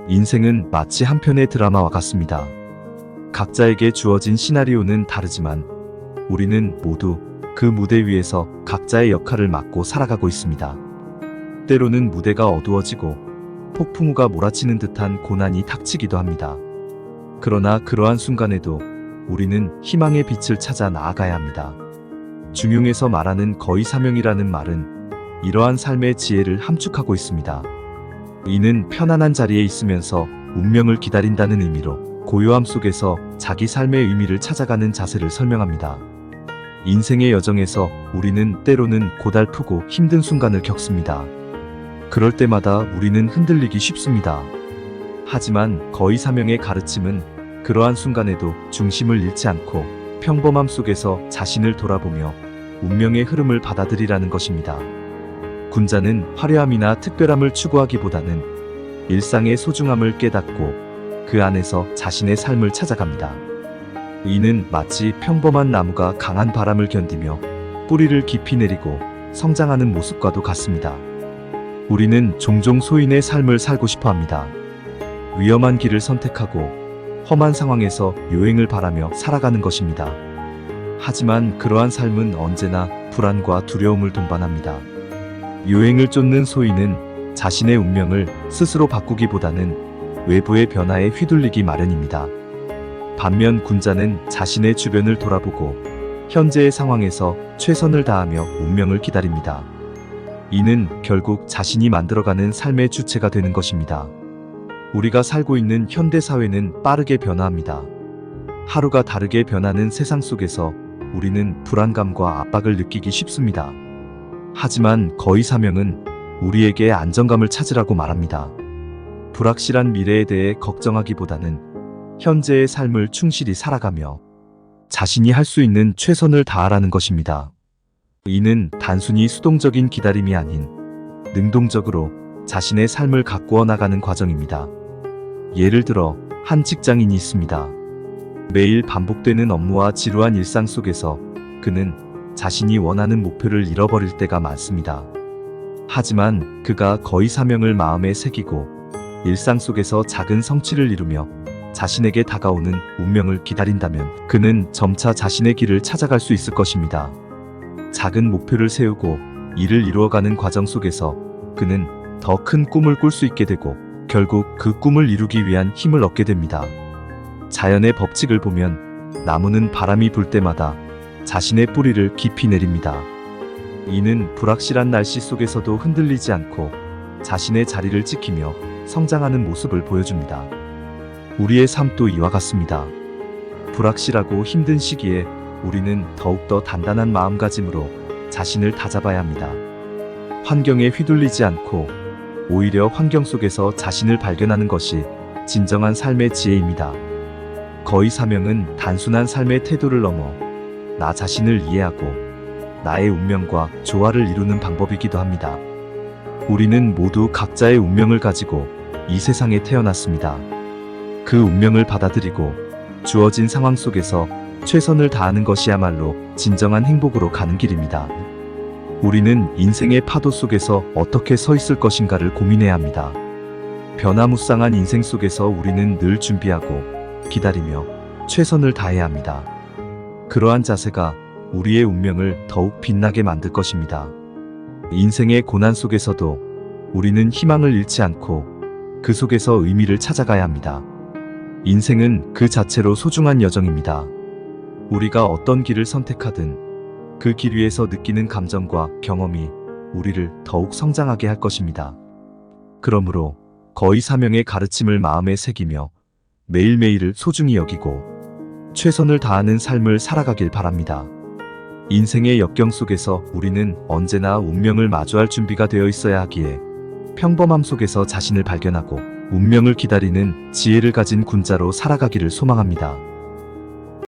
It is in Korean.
인생은 마치 한 편의 드라마와 같습니다. 각자에게 주어진 시나리오는 다르지만 우리는 모두 그 무대 위에서 각자의 역할을 맡고 살아가고 있습니다. 때로는 무대가 어두워지고 폭풍우가 몰아치는 듯한 고난이 닥치기도 합니다. 그러나 그러한 순간에도 우리는 희망의 빛을 찾아 나아가야 합니다. 중용에서 말하는 거의 사명이라는 말은 이러한 삶의 지혜를 함축하고 있습니다. 이는 편안한 자리에 있으면서 운명을 기다린다는 의미로 고요함 속에서 자기 삶의 의미를 찾아가는 자세를 설명합니다. 인생의 여정에서 우리는 때로는 고달프고 힘든 순간을 겪습니다. 그럴 때마다 우리는 흔들리기 쉽습니다. 하지만 거의 사명의 가르침은 그러한 순간에도 중심을 잃지 않고 평범함 속에서 자신을 돌아보며 운명의 흐름을 받아들이라는 것입니다. 군자는 화려함이나 특별함을 추구하기보다는 일상의 소중함을 깨닫고 그 안에서 자신의 삶을 찾아갑니다. 이는 마치 평범한 나무가 강한 바람을 견디며 뿌리를 깊이 내리고 성장하는 모습과도 같습니다. 우리는 종종 소인의 삶을 살고 싶어 합니다. 위험한 길을 선택하고 험한 상황에서 요행을 바라며 살아가는 것입니다. 하지만 그러한 삶은 언제나 불안과 두려움을 동반합니다. 요행을 쫓는 소인은 자신의 운명을 스스로 바꾸기보다는 외부의 변화에 휘둘리기 마련입니다. 반면 군자는 자신의 주변을 돌아보고 현재의 상황에서 최선을 다하며 운명을 기다립니다. 이는 결국 자신이 만들어가는 삶의 주체가 되는 것입니다. 우리가 살고 있는 현대 사회는 빠르게 변화합니다. 하루가 다르게 변하는 세상 속에서 우리는 불안감과 압박을 느끼기 쉽습니다. 하지만 거의 사명은 우리에게 안정감을 찾으라고 말합니다. 불확실한 미래에 대해 걱정하기보다는 현재의 삶을 충실히 살아가며 자신이 할 수 있는 최선을 다하라는 것입니다. 이는 단순히 수동적인 기다림이 아닌 능동적으로 자신의 삶을 가꾸어 나가는 과정입니다. 예를 들어 한 직장인이 있습니다. 매일 반복되는 업무와 지루한 일상 속에서 그는 자신이 원하는 목표를 잃어버릴 때가 많습니다. 하지만 그가 거의 사명을 마음에 새기고 일상 속에서 작은 성취를 이루며 자신에게 다가오는 운명을 기다린다면 그는 점차 자신의 길을 찾아갈 수 있을 것입니다. 작은 목표를 세우고 이를 이루어가는 과정 속에서 그는 더 큰 꿈을 꿀 수 있게 되고 결국 그 꿈을 이루기 위한 힘을 얻게 됩니다. 자연의 법칙을 보면 나무는 바람이 불 때마다 자신의 뿌리를 깊이 내립니다. 이는 불확실한 날씨 속에서도 흔들리지 않고 자신의 자리를 지키며 성장하는 모습을 보여줍니다. 우리의 삶도 이와 같습니다. 불확실하고 힘든 시기에 우리는 더욱더 단단한 마음가짐으로 자신을 다잡아야 합니다. 환경에 휘둘리지 않고 오히려 환경 속에서 자신을 발견하는 것이 진정한 삶의 지혜입니다. 거의 사명은 단순한 삶의 태도를 넘어 나 자신을 이해하고 나의 운명과 조화를 이루는 방법이기도 합니다. 우리는 모두 각자의 운명을 가지고 이 세상에 태어났습니다. 그 운명을 받아들이고 주어진 상황 속에서 최선을 다하는 것이야말로 진정한 행복으로 가는 길입니다. 우리는 인생의 파도 속에서 어떻게 서 있을 것인가를 고민해야 합니다. 변화무쌍한 인생 속에서 우리는 늘 준비하고 기다리며 최선을 다해야 합니다. 그러한 자세가 우리의 운명을 더욱 빛나게 만들 것입니다. 인생의 고난 속에서도 우리는 희망을 잃지 않고 그 속에서 의미를 찾아가야 합니다. 인생은 그 자체로 소중한 여정입니다. 우리가 어떤 길을 선택하든 그 길 위에서 느끼는 감정과 경험이 우리를 더욱 성장하게 할 것입니다. 그러므로 거의 사명의 가르침을 마음에 새기며 매일매일을 소중히 여기고 최선을 다하는 삶을 살아가길 바랍니다. 인생의 역경 속에서 우리는 언제나 운명을 마주할 준비가 되어 있어야 하기에 평범함 속에서 자신을 발견하고 운명을 기다리는 지혜를 가진 군자로 살아가기를 소망합니다.